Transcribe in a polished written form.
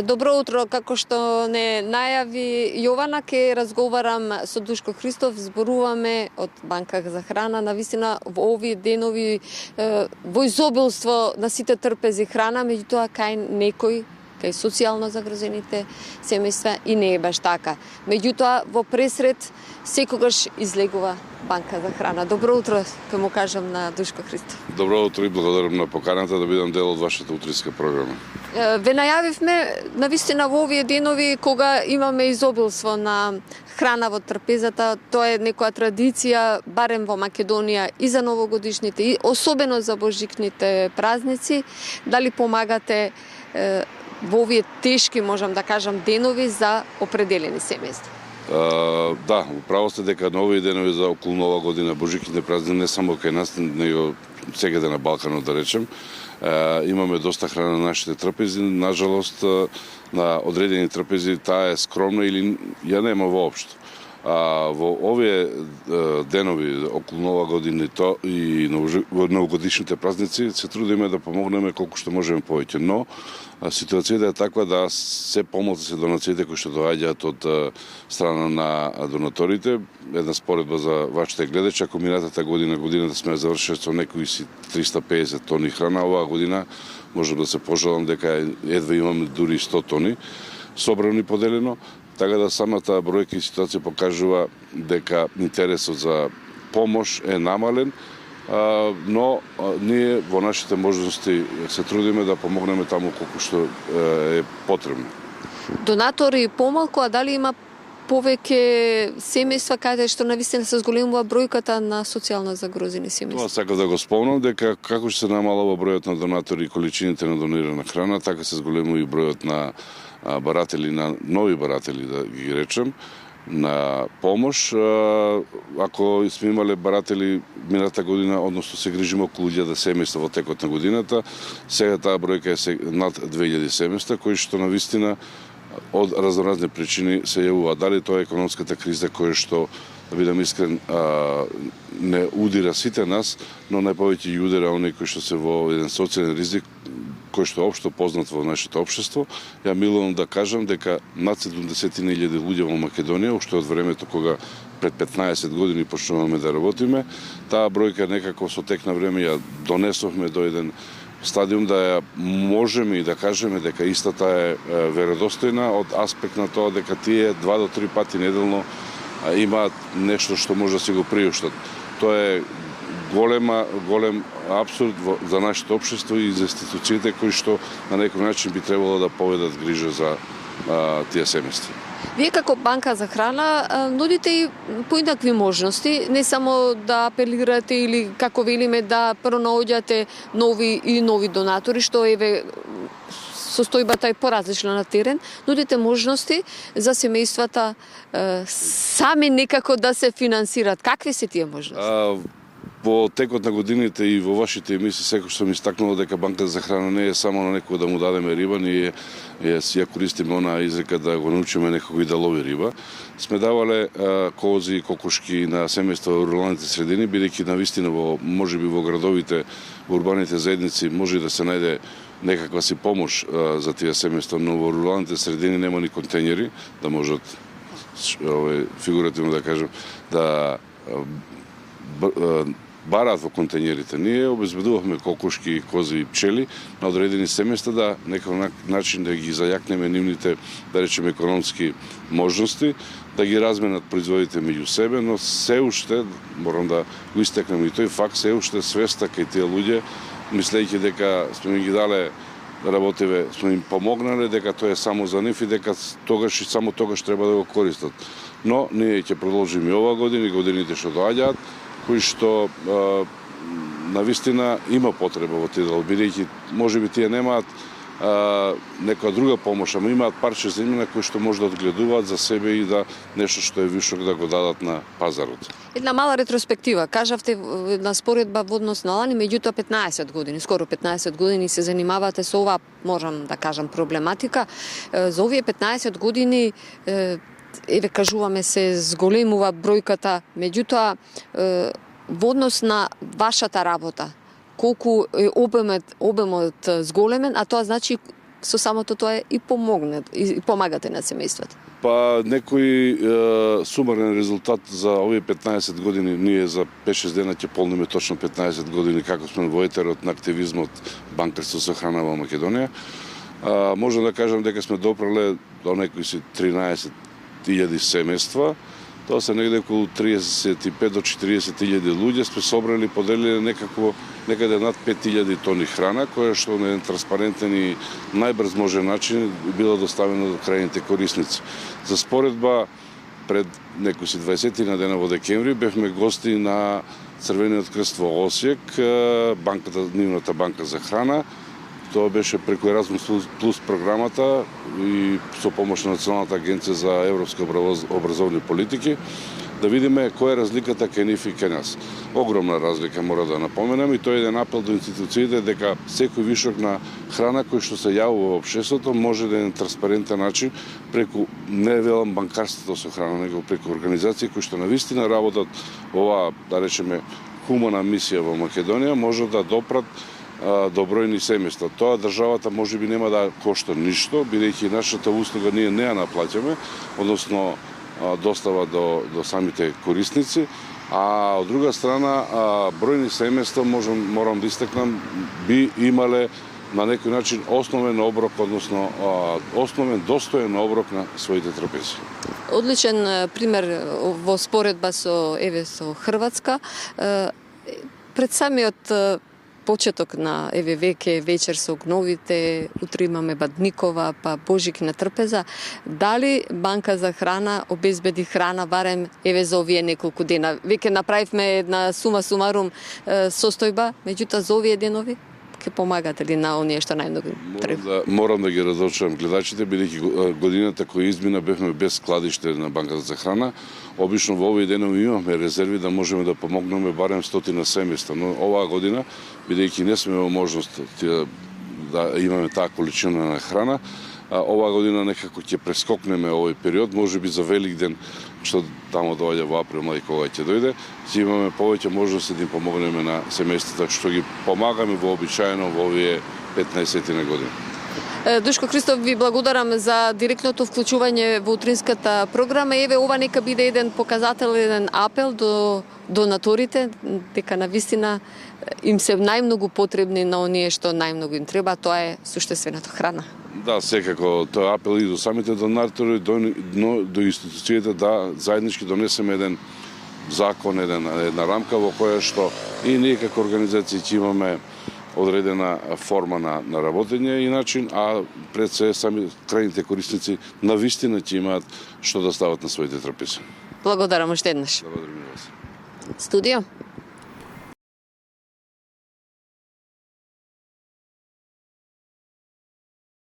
Добро утро, како што не најави Јована, ке разговарам со Душко Христов, зборуваме од Банка за храна, навистина во овие денови во изобилство на сите трпези храна, меѓутоа кај некој, кај социјално загрозените семејства и не е баш така. Меѓутоа во пресред секогаш излегува Банка за храна. Добро утро, ке му кажам на Душко Христов. Добро утро и благодарам на поканата да бидам дел од вашата утринска програма. Ве најавивме навистина во овие денови кога имаме изобилство на храна во трпезата. Тоа е некоја традиција, барем во Македонија, и за новогодишните, и особено за божикните празници. Дали помагате во овие тешки, можам да кажам, денови за определени семејства? Да, управо сте дека на овие денови за околу Нова година, божикните празници, не само кај нас, него секаде на Балканот, да речем, имаме доста храна на нашите трпези. Нажалост, на одредени трпези таа е скромна или ја нема воопшто. Во овие денови околу Нова година и новогодишните празници се трудиме да помогнеме колку што можеме повеќе, но ситуацијата е таква да се помалку се донациите кои што доаѓаат од страна на донаторите. Една споредба за вашите гледачи, ако минатата годината сме завршили со некои 350 тони храна, оваа година можам да се пожалам дека едва имаме дури 100 тони собрано и поделено. Така да самата бројка и ситуација покажува дека интересот за помош е намален, но ние во нашите можности се трудиме да помогнеме таму колку што е потребно. Донатори помалку, а дали има повеќе семејства каде што навистина се зголемува бројката на социјално загрозени семејства? Тоа сакам да го спомнам, дека како што се намалува бројот на донатори и количините на донирана храна, така се зголемува и бројот на баратели, на нови баратели, да ги речем, на помош. Ако сме имале баратели мината година, односно се грижиме околу 1000 семејства во текот на годината, сега таа бројка е над 2000 семејства, кои што навистина од разноразни причини се јавува. Дали тоа е економската криза која што, да бидам искрен, не удира сите нас, но најповеќе ја удира оние кои што се во еден социјален ризик, кој што е општо познат во нашето општество. Ја милувам да кажам дека над 70.000 луѓе во Македонија, уште од времето кога пред 15 години почнуваме да работиме, таа бројка некако со тек на време ја донесовме до еден стадиум да ја можеме и да кажеме дека истата е веродостојна од аспект на тоа дека тие 2 до 3 пати неделно имаат нешто што може да се го приуштат. Тоа е голем апсурд за нашето општество и за институциите кои што на некој начин би требало да поведат грижа за тие семејства. Вие како Банка за храна нудите и поинакви можности, не само да апелирате или како велиме да пронаоѓате нови донатори, што еве состојбата е поразлична на терен, нудите можности за семејствата сами некако да се финансират. Какви се тие можности? Во текот на годините и во вашите емисии секој што ми истакнало дека Банка за храна не е само на некој да му дадеме риба, ние ја користиме онаа изрека да го научиме некој да лови риба. Сме давале кози и кокошки на семејства во руралните средини, бидејќи навистина можеби во градовите, во урбаните заедници може да се најде некаква си помош за тие семејства, но во руралните средини нема ни контејнери да можат, фигуративно да кажем, да бараат во контејнерите. Ние обезбедувавме кокошки, кози и пчели на одредени семејства да некој начин да ги зајакнеме нивните, да речеме, економски можности, да ги разменат производите меѓу себе, но се уште, морам да го истекнем и тој факт, се уште свеста кај тие луѓе, мислејќи дека сме ги дале работеве, сме им помогнале, дека тоа е само за нив и дека тогаш и само тогаш треба да го користат. Но ние ќе продолжиме и оваа година и годините што доаѓаат, кои што навистина има потреба во тие дел, бидејќи можеби тие немаат некоја друга помош, ама имаат парче земјина кои што може да одгледуваат за себе и да нешто што е вишок да го дадат на пазарот. Една мала ретроспектива. Кажавте на споредба во однос на лани, меѓутоа 15 години, скоро 15 години се занимавате со оваа, можам да кажам, проблематика. За овие 15 години еве кажуваме се зголемува бројката, меѓутоа во однос на вашата работа, колку е обемот зголемен, а тоа значи со самото тоа и помагате на семејството? Па некој сумарен резултат за овие 15 години, ние за 5-6 дена ќе полниме точно 15 години како сме во етерот на активизмот банкарство со храна во Македонија. Можам да кажам дека сме допреле до некои си 13.000 семејства. Тоа се негде околу 35 до 40.000 луѓе сме собрали, поделиле некаде над 5.000 тони храна, која што на еден транспарентен и најбрз можен начин било доставено до крајните корисници. За споредба, пред некои си 20 на дена во декември бевме гости на Црвениот крст во Осијек, нивната банка за храна. Тоа беше преку Еразмус плюс програмата и со помош на Националната агенција за европски образовни политики, да видиме која е разликата кај нив и кај нас. Огромна разлика, мора да напоменам, и тоа е еден апел до институциите дека секој вишок на храна кој што се јавува во општеството може да е на транспарентен начин преку, не велам банкарството со храна, него преку организации кои што навистина работат оваа, да речеме, хумана мисија во Македонија, може да допрат до бројни семејства. Тоа државата можеби нема да кошта ништо, бидејќи нашата услуга ние не ја наплаќаме, односно достава до самите корисници, а од друга страна бројни семејства морам да истакнам би имале на некој начин основен оброк, односно основен достоен оброк на своите трапези. Одличен пример во споредба со Хрватска. Пред самиот почеток на веќе вечер со огновите, утре имаме Бадникова, па Божик на трпеза. Дали банка за храна обезбеди храна барем за овие неколку дена? Веќе направивме една сума сумарум состојба, меѓутоа за овие денови ќе помагате ли на оние што најмногу треба? Морам да ги разочарам гледачите, бидејќи годината која измина бевме без складиште на банката за храна. Обично во овие денови имаме резерви да можеме да помогнеме барем 100 семејства, но оваа година, бидејќи не сме во можност да имаме таа количина на храна, оваа година некако ќе прескокнеме овој период, можеби за Великден, што тамо доаѓа во април, мај кога ќе дојде, ќе имаме повеќе можности да им помогнеме на семејствата што ги помагаме вообичаено во овие 15 години. Душко Христов, ви благодарам за директното вклучување во утринската програма. Еве, ова нека биде еден показател, еден апел до донаторите, дека навистина им се најмногу потребни на оние што најмногу им треба, тоа е суштествената храна. Да, секако, тоа апел и до самите донатори, до институциите да заеднички донесеме еден закон, една рамка во која што и ние како организации ќе имаме одредена форма на работење и начин, а пред се сами крајните корисници навистина ќе имаат што да стават на своите трапези. Благодарам уште еднаш. Благодарам и вас. Студио.